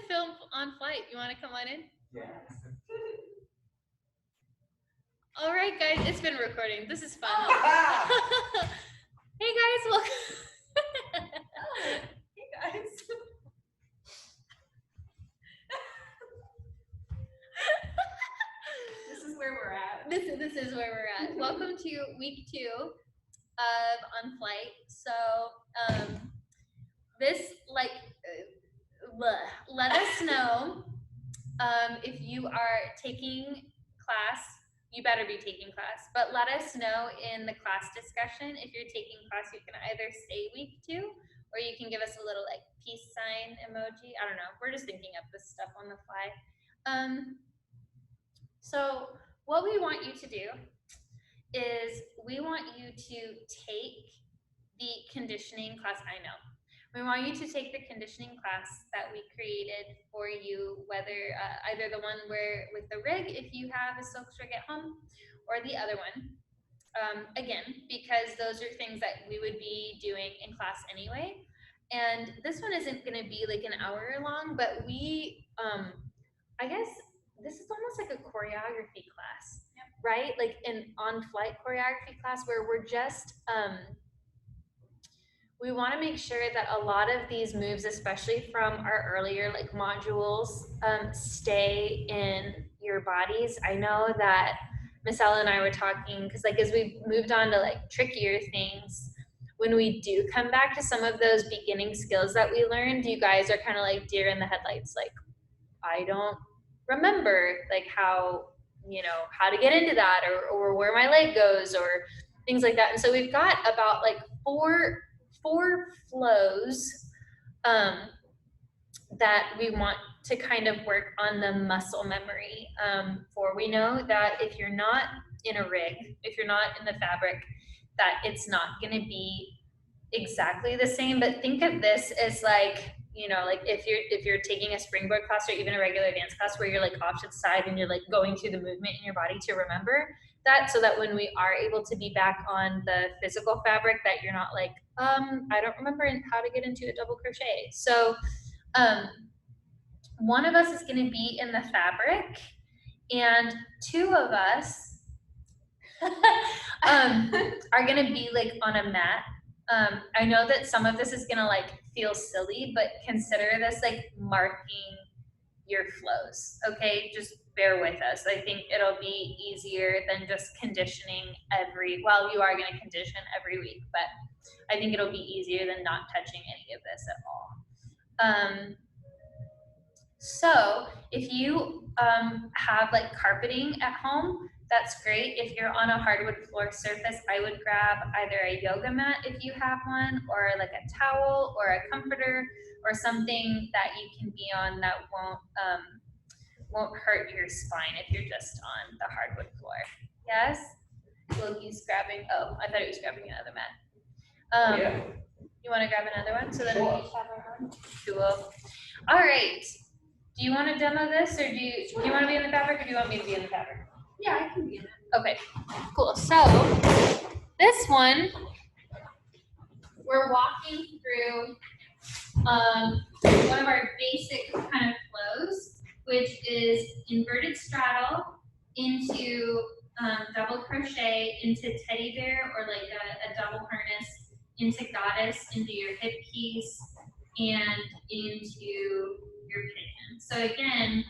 to film on flight. You want to come on in? Yes. All right, guys, it's been recording. This is fun. Oh. Hey, guys, welcome. Hey guys. This is where we're at. This is where we're at. Welcome to week 2 of On Flight. So, let us know if you are taking class. You better be taking class, but let us know in the class discussion. If you're taking class, you can either stay week 2 or you can give us a little like peace sign emoji. I don't know. We're just thinking of this stuff on the fly. So what we want you to do is we want you to take the conditioning class. I know. We want you to take the conditioning class that we created for you, whether either the one where with the rig, if you have a silk rig at home, or the other one. Again, because those are things that we would be doing in class anyway. And this one isn't going to be like an hour long, but we, I guess this is almost like a choreography class, right? Like an on-flight choreography class where we're just, we want to make sure that a lot of these moves, especially from our earlier like modules, stay in your bodies. I know that Miss Ella and I were talking, because like as we moved on to like trickier things, when we do come back to some of those beginning skills that we learned, you guys are kind of like deer in the headlights, like, I don't remember like how, you know, how to get into that or where my leg goes or things like that. And so we've got about like four flows that we want to kind of work on the muscle memory for. We know that if you're not in a rig, if you're not in the fabric, that it's not going to be exactly the same. But think of this as like, you know, like if you're taking a springboard class or even a regular dance class where you're like off to the side and you're like going through the movement in your body to remember that, so that when we are able to be back on the physical fabric, that you're not like, I don't remember how to get into a double crochet. So one of us is going to be in the fabric and 2 of us are going to be like on a mat. I know that some of this is going to like feel silly, but consider this like marking your flows. Okay, just bear with us. I think it'll be easier than just conditioning well, you are going to condition every week, but I think it'll be easier than not touching any of this at all. So if you have like carpeting at home, that's great. If you're on a hardwood floor surface, I would grab either a yoga mat if you have one, or like a towel or a comforter or something that you can be on that won't hurt your spine if you're just on the hardwood floor. Yes? Loki's grabbing, oh, I thought he was grabbing another mat. Yeah. You want to grab another one so that Sure. we each have our own? Cool. All right. Do you want to demo this, or do you want to be in the fabric, or do you want me to be in the fabric? Yeah, I can be in it. Okay, cool. So this one, we're walking through one of our basic kind of flows, which is inverted straddle into double crochet into teddy bear, or like a double harness into goddess, into your hip piece, and into your pigeon. So again,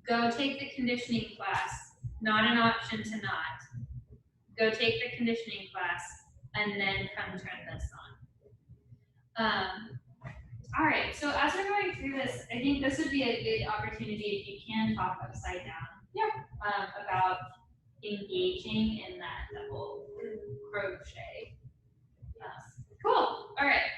go take the conditioning class. Not an option to not. Go take the conditioning class and then come turn this on. All right, so as we're going through this, I think this would be a good opportunity if you can talk upside down about engaging in that double crochet. Cool, all right.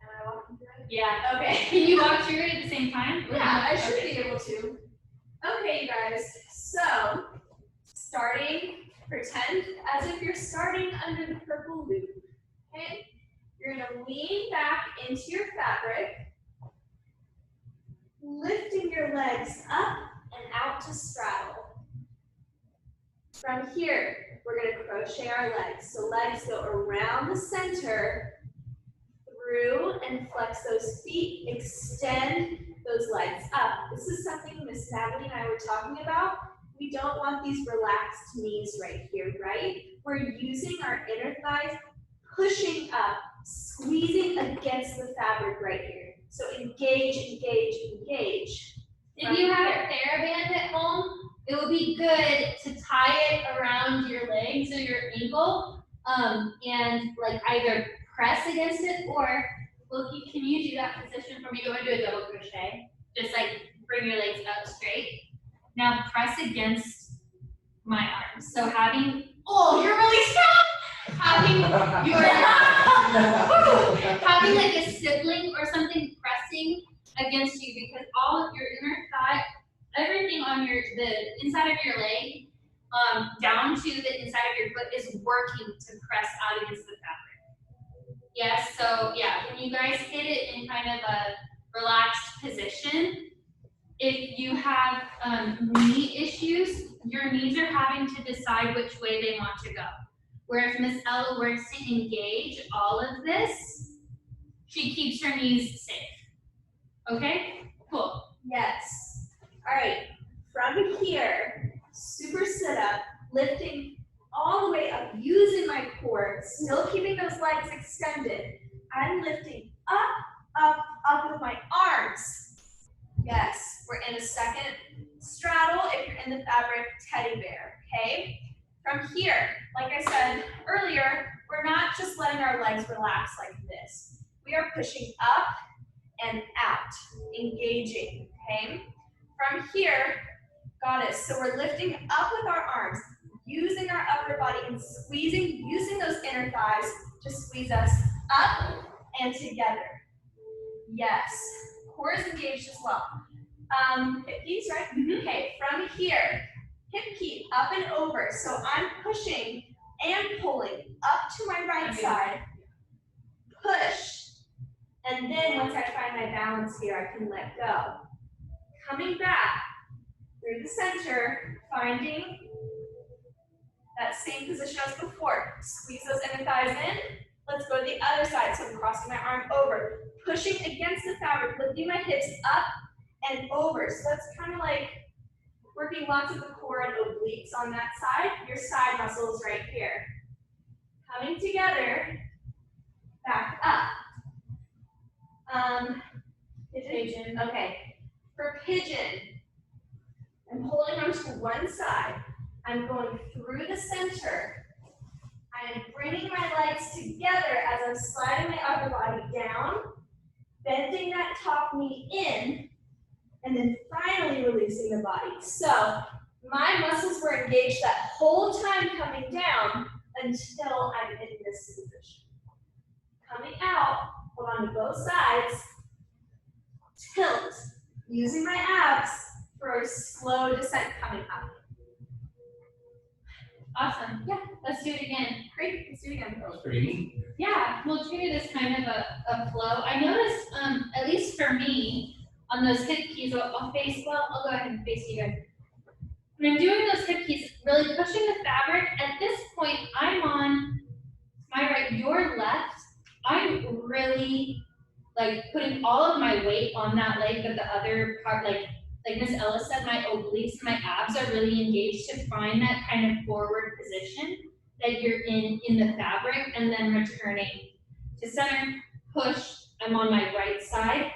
Am I walking through it? Yeah, okay. Can you walk through it at the same time? Yeah, I should Okay. be able to. Okay, you guys. So, pretend as if you're starting under the purple loop. Okay? You're gonna lean back into your fabric, lifting your legs up and out to straddle. From here, we're gonna crochet our legs. So legs go around the center, through and flex those feet, extend those legs up. This is something Miss Natalie and I were talking about. We don't want these relaxed knees right here, right? We're using our inner thighs, pushing up, squeezing against the fabric right here. So engage, engage, engage. If you have a TheraBand at home, it would be good to tie it around your legs or your ankle, and like either press against it or, Loki, can you do that position for me? You want to do a double crochet? Just like bring your legs up straight. Now press against my arms. So having, oh, you're really strong. Having your, having like a sibling or something pressing against you, because all of your inner thigh, everything on the inside of your leg, down to the inside of your foot is working to press out against the fabric. Yes, so yeah, when you guys get it in kind of a relaxed position, if you have knee issues, your knees are having to decide which way they want to go. Where if Miss Ella works to engage all of this, she keeps her knees safe. Okay, cool. Yes. All right, from here, super sit up, lifting all the way up, using my core, still keeping those legs extended. I'm lifting up, up, up with my arms. Yes, we're in a second straddle if you're in the fabric teddy bear, okay? From here, like I said earlier, we're not just letting our legs relax like this. We are pushing up and out, engaging, okay? From here, got it. So we're lifting up with our arms, using our upper body and squeezing, using those inner thighs to squeeze us up and together. Yes, core is engaged as well. Hip keys, right? Okay, from here, hip key up and over. So I'm pushing and pulling up to my right side, push, and then once I find my balance here, I can let go. Coming back through the center, finding that same position as before. Squeeze those inner thighs in. Let's go to the other side. So I'm crossing my arm over, pushing against the fabric, lifting my hips up and over. So that's kind of like working lots of the core and obliques on that side. Your side muscles right here. Coming together, back up. Pigeon. Okay. For pigeon, I'm holding on to one side. I'm going through the center. I'm bringing my legs together as I'm sliding my upper body down, bending that top knee in, and then finally releasing the body. So my muscles were engaged that whole time coming down until I'm in this position. Coming out, hold on to both sides, tilt, using my abs for a slow descent coming up. Awesome. Yeah, let's do it again. Great, let's do it again. That was pretty neat. Yeah, we'll treat it as kind of a flow. I noticed, at least for me, on those hip keys, I'll face, well, I'll go ahead and face you guys. When I'm doing those hip keys, really pushing the fabric, at this point, I'm on my right, your left. I'm really like putting all of my weight on that leg, but the other part, like Miss Ella said, my obliques and my abs are really engaged to find that kind of forward position that you're in the fabric, and then returning to center, push, I'm on my right side,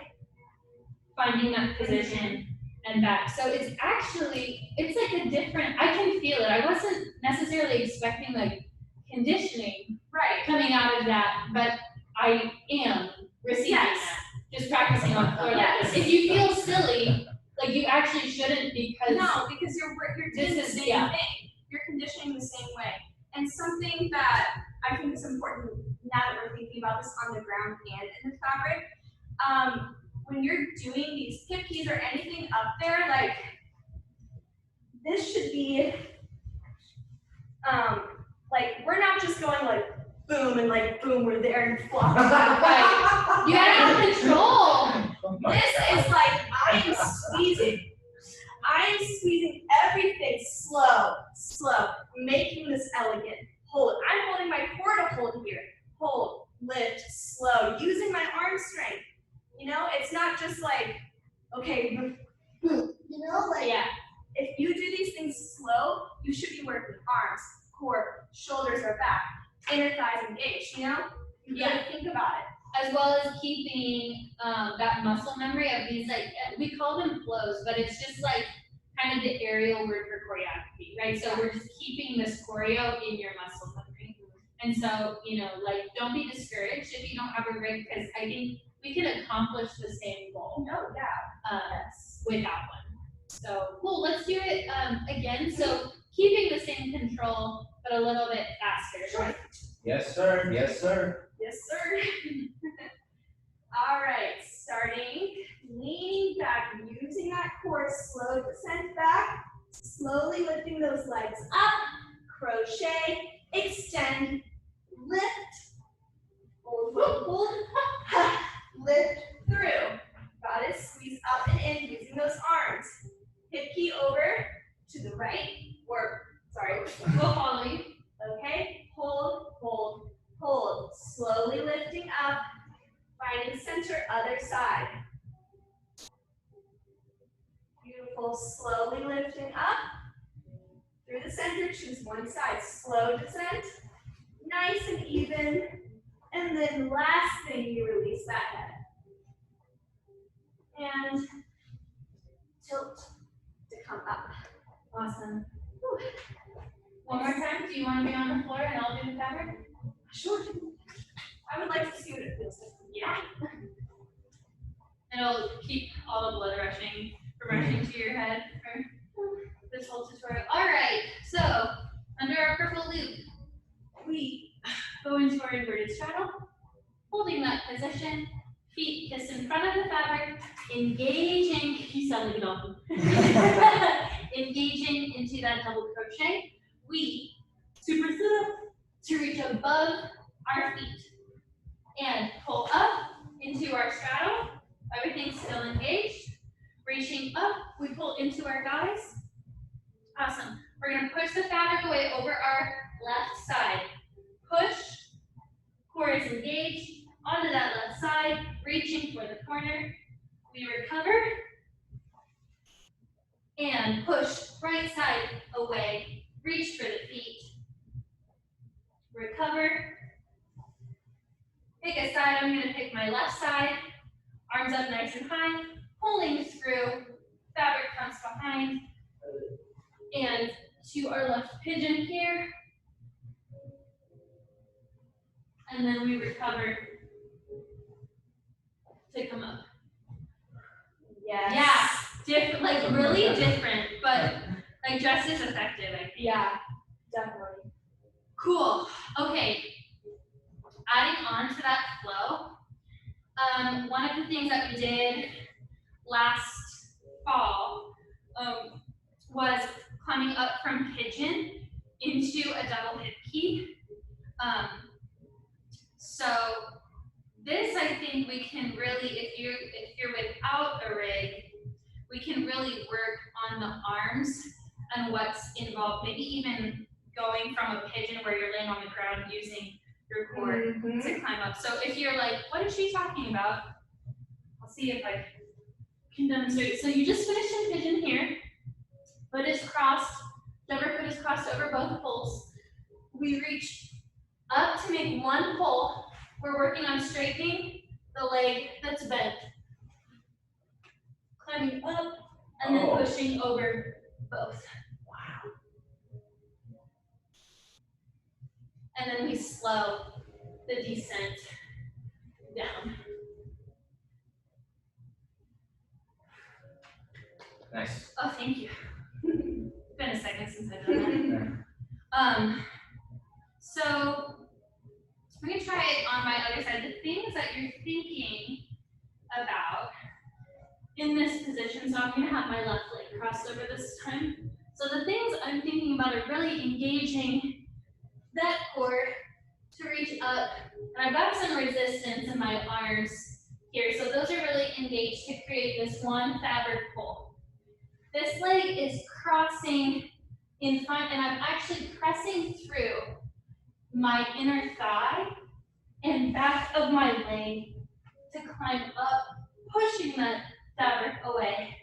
finding that position and back. So it's actually, it's like a different, I can feel it. I wasn't necessarily expecting like conditioning coming out of that, but I am receiving that, just practicing on the floor like this. If you feel silly, like you actually shouldn't, because no, because you're doing the same thing. You're conditioning the same way. And something that I think is important now that we're thinking about this on the ground and in the fabric, when you're doing these hip keys or anything up there, like this should be, like we're not just going like boom and like boom, we're there and flop. Right. You gotta have control. This is like I am squeezing everything slow, making this elegant. Hold. I'm holding my core to hold here. Hold, lift, slow, using my strength. You know, it's not just like, okay, you know, like, Yeah. if you do these things slow, you should be working arms, core, shoulders, or back, inner thighs engaged, you know? You gotta think about it. As well as keeping that muscle memory of these, like, we call them flows, but it's just like kind of the aerial word for choreography, right? So we're just keeping this choreo in your muscle memory. And so, you know, like, don't be discouraged if you don't have a rig, because I think we can accomplish the same goal without one. So cool, let's do it again. So keeping the same control, but a little bit faster. Sure. Yes, sir. Yes, sir. Yes, sir. All right, starting, leaning back, using that core, slow descent back, slowly lifting those legs up, crochet, extend, lift, hold, hold, hold, lift through. Got it, squeeze up and in using those arms. Hip key over to the right, or, sorry, We'll follow you. okay, hold, hold, hold, slowly lifting up, finding center, other side. Beautiful, slowly lifting up, through the center, choose one side, slow descent, nice and even, and then last thing, you release that head. And tilt to come up. Awesome. Whew. One more time, do you want to be on the floor and I'll do the fabric? Sure. I would like to see what it feels like. Yeah. It'll keep all the blood rushing from rushing to your head for this whole tutorial. All right, so under our purple loop, we go into our inverted straddle, holding that position, feet kiss in front of the fabric, engaging, you sound like a dolphin, engaging into that double crochet. We super sit up to reach above our feet and pull up into our straddle. Everything's still engaged. Reaching up, we pull into our thighs. Awesome. We're going to push the fabric away over our left side. Push, core is engaged, onto that left side, reaching for the corner. We recover, and push right side away, reach for the feet. Recover. Pick a side, I'm going to pick my left side. Arms up nice and high, pulling through, fabric comes behind, and to our left pigeon here, and then we recover to come up. Yes. Yeah, different, like really different, but like just as effective, I think. Yeah, definitely. Cool, okay, adding on to that flow, one of the things that we did last fall was climbing up from pigeon into a double hip key. So this, I think we can really, if you're without a rig, we can really work on the arms and what's involved. Maybe even going from a pigeon where you're laying on the ground using your core to climb up. So if you're like, what is she talking about? I'll see if I can demonstrate. So you just finished in pigeon here. Foot is crossed, whichever foot is crossed over both poles. We reach up to make one pull. We're working on straightening the leg that's bent. Climbing up and then pushing over both. Wow. And then we slow the descent down. Nice. Oh, thank you. It's been a second since I've done that. So we're gonna try it on my other side. The things that you're thinking about in this position, so I'm gonna have my left leg crossed over this time. So the things I'm thinking about are really engaging that core to reach up. And I've got some resistance in my arms here. So those are really engaged to create this one fabric pull. This leg is crossing in front, and I'm actually pressing through my inner thigh and back of my leg to climb up, pushing the fabric away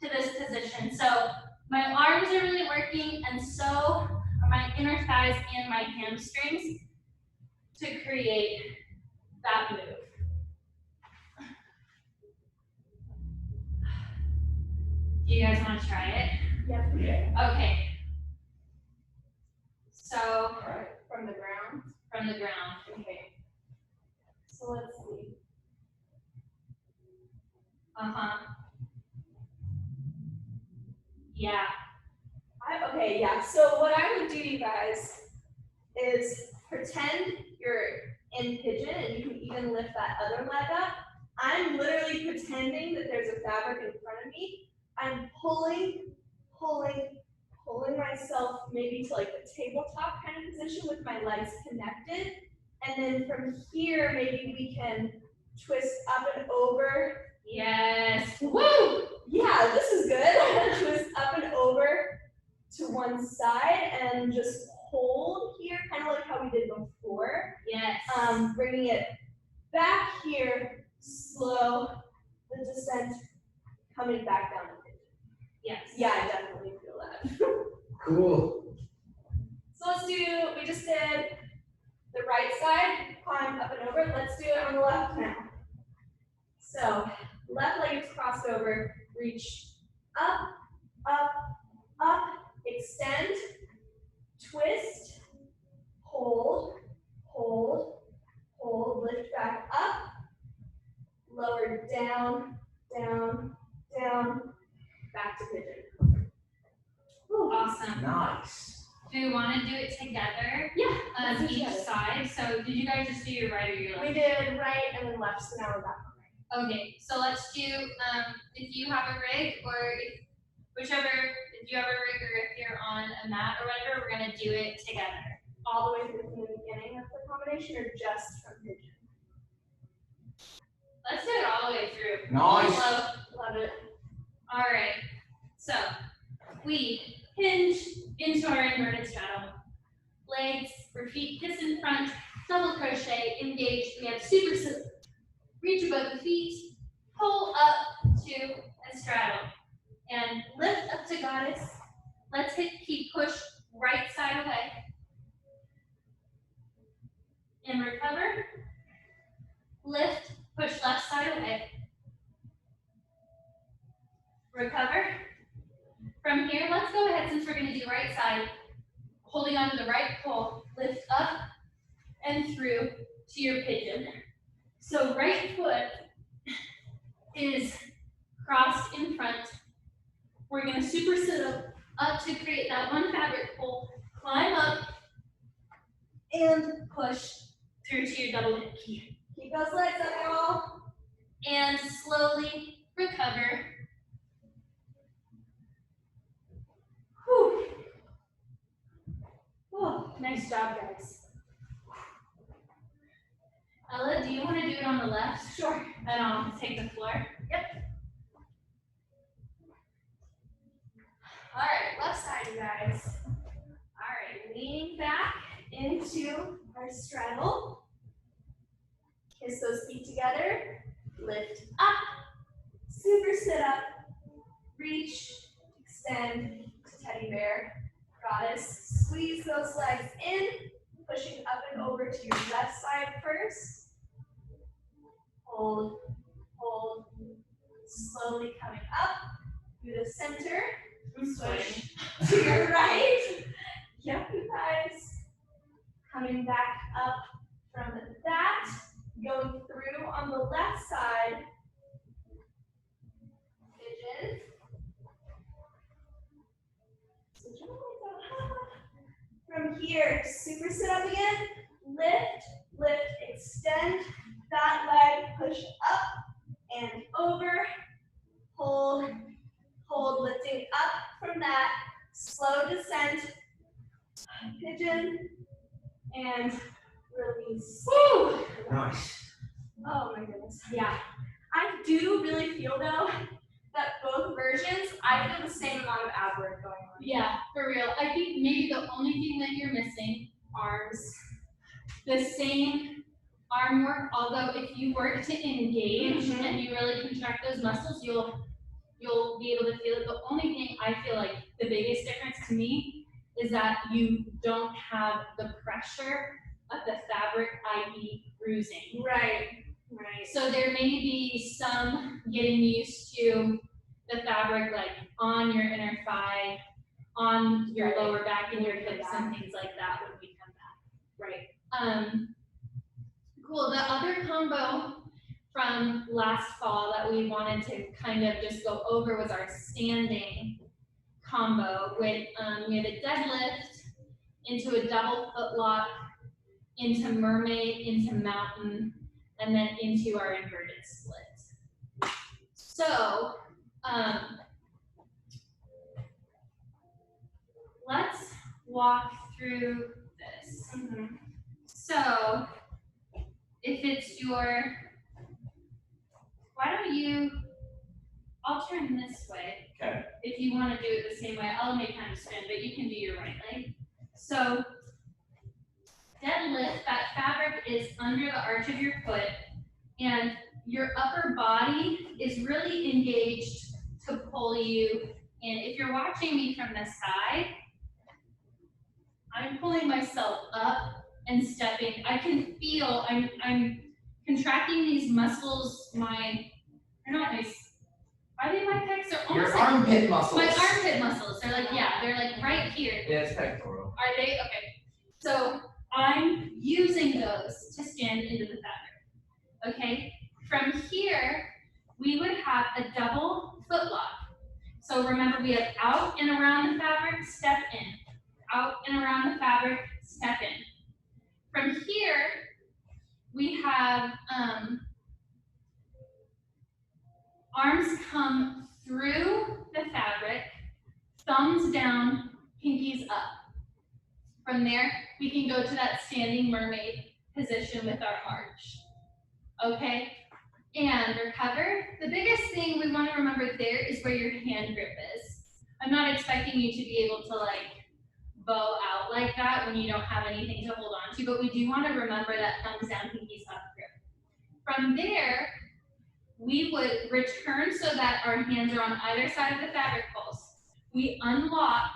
to this position. So my arms are really working, and so are my inner thighs and my hamstrings to create that move. Do you guys want to try it? Yeah. Okay. So Alright. From the ground. from the ground. Okay. So let's see. Yeah. Okay, yeah. So what I would do, you guys, is pretend you're in pigeon and you can even lift that other leg up. I'm literally pretending that there's a fabric in front of me. I'm pulling myself maybe to like the tabletop kind of position with my legs connected. And then from here, maybe we can twist up and over. Yes. Woo! Yeah, this is good. Twist up and over to one side and just hold here, kind of like how we did before. Yes. Bringing it back here, slow, the descent, coming back down. Yes. Yeah, I definitely feel that. Cool. So let's do, we just did the right side, climb up and over. Let's do it on the left now. So left leg is crossed over, reach up, up, up, extend, twist, hold, hold, hold, lift back up, lower down, down, down, back to pigeon. Awesome. Nice. Do we want to do it together? Yeah. let's do it Each together. side. So did you guys just do your right or your We left? did right and then left, so now we're back on right. Okay. So let's do if you have a rig or if you have a rig or if you're on a mat or whatever, we're gonna do it together. All the way through from the beginning of the combination or just from pigeon? Let's do it all the way through. Nice. Love it. All right. So we hinge into our inverted straddle. Legs or feet kiss in front, double crochet, engage. We have super sit. Reach above the feet, pull up to and straddle. And lift up to goddess. Let's hit key push right side away. And recover. Lift, push left side away. Recover. From here, let's go ahead, since we're going to do right side, holding on to the right pole, lift up and through to your pigeon. So right foot is crossed in front. We're going to super sit up to create that one fabric pull, climb up, and push through to your double hip key. Keep those legs up, y'all. And slowly recover. Whew. Oh, nice job, guys. Ella, do you want to do it on the left? Sure. And I'll take the floor. Yep. All right, left side, you guys. All right, leaning back into our straddle. Kiss those feet together. Lift up. Super sit up. Reach. Extend to teddy bear. Goddess. Squeeze those legs in. Pushing up and over to your left side first. Hold, hold. Slowly coming up through the center. Switch to your right. Yep, you guys. Coming back up from that. Going through on the left side. Pigeon. From here, super sit up again. Lift, lift, extend that leg, push up and over. Hold, hold, lifting up from that. Slow descent. Pigeon and release. Woo! Nice. Oh my goodness. Yeah. I do really feel though that both versions, I feel the same amount of ab work going on. Yeah, for real. I think maybe the only thing that you're missing Arms. the same arm work, although if you work to engage Mhm. and you really contract those muscles, you'll be able to feel it. The only thing I feel like the biggest difference to me is that you don't have the pressure of the fabric, i.e. bruising. Right. Right. So there may be some getting used to the fabric like on your inner thigh, on your Right. lower back and your Lower hips back. and things like that when we come back. Right. Cool. The other combo from last fall that we wanted to kind of just go over was our standing combo with we had a deadlift into a double foot lock, into mermaid, into mountain, and then into our inverted split. So let's walk through this. Mhm. So if it's your, why don't you, I'll turn this way. Okay. If you want to do it the same way, I'll make kind of spin, but you can do your right leg. So deadlift, that fabric is under the arch of your foot, and your upper body is really engaged to pull you in. If you're watching me from the side, I'm pulling myself up and stepping. I can feel I'm contracting these muscles. They're not my. Are they my pecs? They're almost Your like armpit muscles. my armpit muscles. They're like, yeah, they're like right here. Yeah, it's pectoral. Are they? Okay. So I'm using those to stand into the fabric. Okay. From here, we would have a double foot lock. So remember, we have out and around the fabric, step in. Out and around the fabric, step in. From here, we have arms come through the fabric, thumbs down, pinkies up. From there, we can go to that standing mermaid position with our arch. Okay? And recover. The biggest thing we want to remember there is where your hand grip is. I'm not expecting you to be able to like bow out like that when you don't have anything to hold on to, but we do want to remember that thumbs down, pinkies up grip. From there, we would return so that our hands are on either side of the fabric pulse. We unlock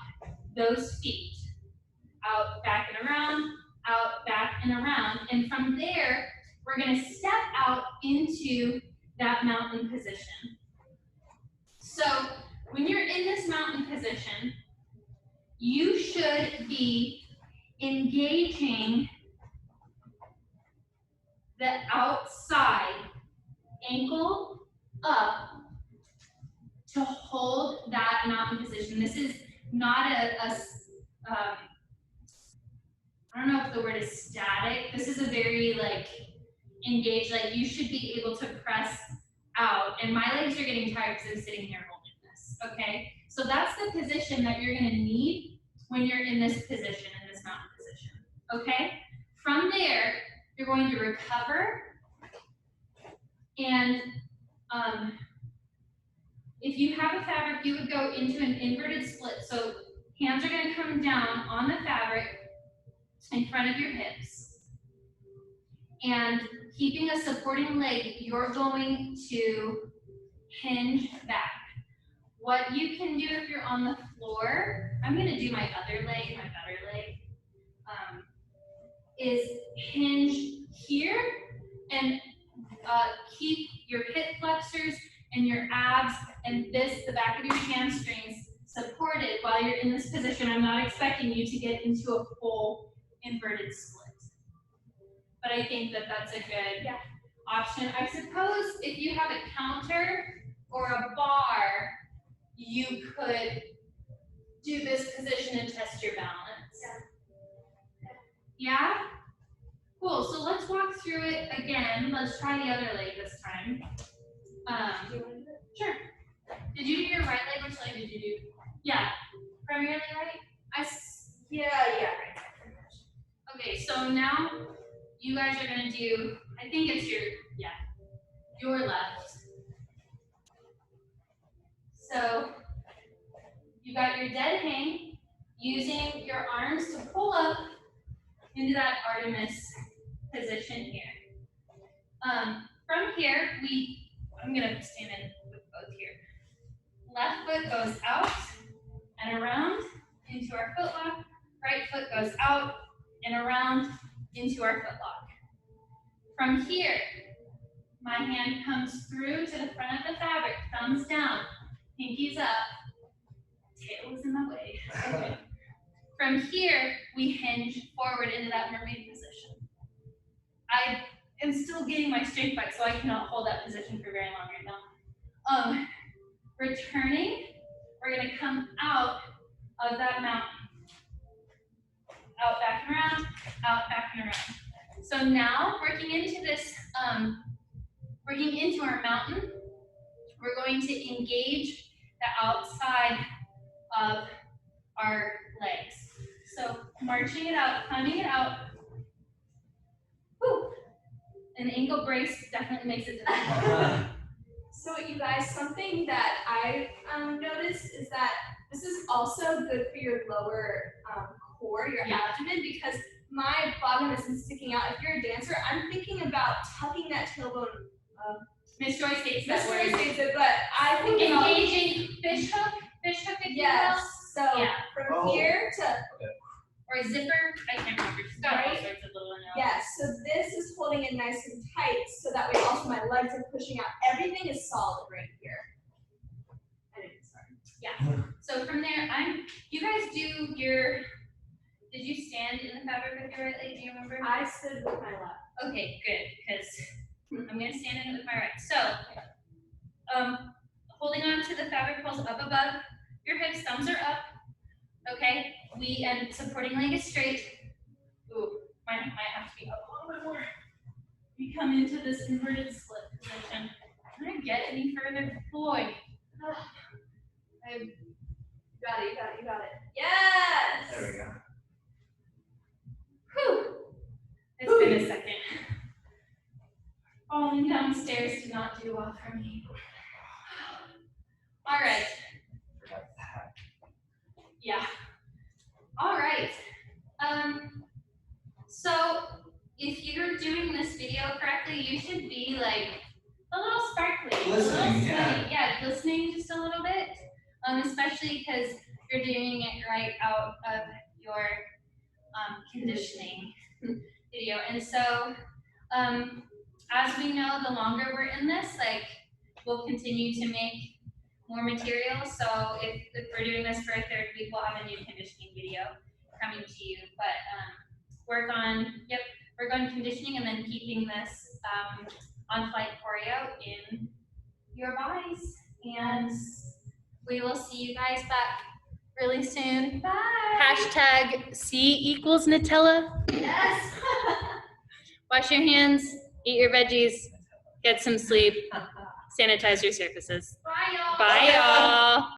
those feet. Out, back and around, out, back and around. And from there, we're going to step out into that mountain position. So when you're in this mountain position, you should be engaging the outside ankle up to hold that mountain position. This is not I don't know if the word is static. This is a very like engaged, like you should be able to press out. And my legs are getting tired because I'm sitting here holding this, okay? So that's the position that you're gonna need when you're in this position, in this mountain position, okay? From there, you're going to recover. And if you have a fabric, you would go into an inverted split. So hands are gonna come down on the fabric in front of your hips. And keeping a supporting leg, you're going to hinge back. What you can do if you're on the floor, I'm gonna do my other leg, my better leg, is hinge here and keep your hip flexors and your abs and the back of your hamstrings supported while you're in this position. I'm not expecting you to get into a full inverted split. But I think that that's a good option. I suppose if you have a counter or a bar, you could do this position and test your balance. Yeah? Cool, so let's walk through it again. Let's try the other leg this time. Sure. Did you do your right leg? Which leg did you do? Yeah, primarily right? Yeah, right. Okay, so now you guys are gonna do, I think it's your left. So you got your dead hang, using your arms to pull up into that Artemis position here. From here, I'm gonna stand in with both here. Left foot goes out and around into our foot lock. Right foot goes out and around into our foot lock. From here, my hand comes through to the front of the fabric, thumbs down, pinkies up, tail is in my way. Okay. From here, we hinge forward into that mermaid position. I am still getting my strength back, so I cannot hold that position for very long right now. Returning, we're gonna come out of that mountain. Out, back, and around, out, back, and around. So now, working into this, working into our mountain, we're going to engage the outside of our legs. So marching it out, climbing it out. Whew. An ankle brace definitely makes it difficult. So you guys, something that I noticed is that this is also good for your lower core, your abdomen, because my bottom isn't sticking out. If you're a dancer, I'm thinking about tucking that tailbone. Miss Joy states Miss that Joy word. states it, but I think about Engaging fish hook if you yes. So Yeah. from here to will. Or zipper, I can't remember. She's got all Right. sorts of little notes. yes. So this is holding it nice and tight, so that way also my legs are pushing out. Everything is solid right here. Yeah. So from there, you guys do did you stand in the fabric with your right leg? Do you remember? I stood with my left. Okay, good, because I'm gonna stand in with my right. So, holding on to the fabric pulls up above your hips, thumbs are up. Okay, and supporting leg is straight. Ooh, mine might have to be up a little bit more. We come into this inverted split position. Can I get any further? Boy. You got it. Yes! There we go. Whew. It's been a second. Falling downstairs did not do well for me. All right. Forgot that. Yeah. All right. So if you're doing this video correctly, you should be like a little sparkly. Glistening, Yeah, glistening just a little bit. Especially because you're doing it right out of your conditioning video. And so as we know, the longer we're in this, like we'll continue to make more material. So if we're doing this for a third week, we'll have a new conditioning video coming to you. But work on conditioning and then keeping this on flight choreo in your bodies. And we will see you guys back really soon. Bye. #C=Nutella. Yes! Wash your hands, eat your veggies, get some sleep, sanitize your surfaces. Bye, y'all. Bye, y'all.